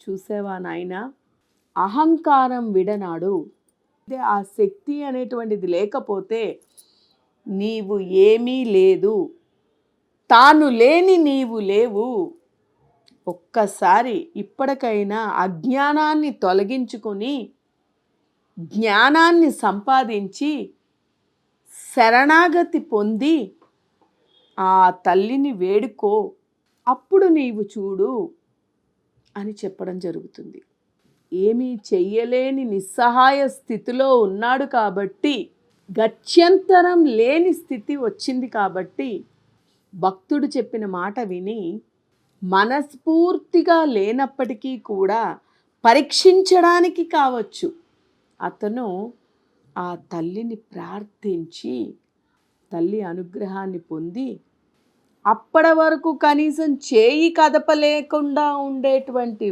చూసావా నాయనా, అహంకారం విడనాడు. అదే ఆ శక్తి అనేటువంటిది లేకపోతే నీవు ఏమీ లేదు, తాను లేని నీవు లేవు. ఒక్కసారి ఇప్పటికైనా అజ్ఞానాన్ని తొలగించుకొని జ్ఞానాన్ని సంపాదించి శరణాగతి పొంది ఆ తల్లిని వేడుకో, అప్పుడు నీవు చూడు అని చెప్పడం జరుగుతుంది. ఏమీ చెయ్యలేని నిస్సహాయ స్థితిలో ఉన్నాడు కాబట్టి, గత్యంతరం లేని స్థితి వచ్చింది కాబట్టి, భక్తుడు చెప్పిన మాట విని మనస్ఫూర్తిగా లేనప్పటికీ కూడా పరీక్షించడానికి కావచ్చు అతను ఆ తల్లిని ప్రార్థించి తల్లి అనుగ్రహాన్ని పొంది, అప్పటి వరకు కనీసం చేయి కదపలేకుండా ఉండేటువంటి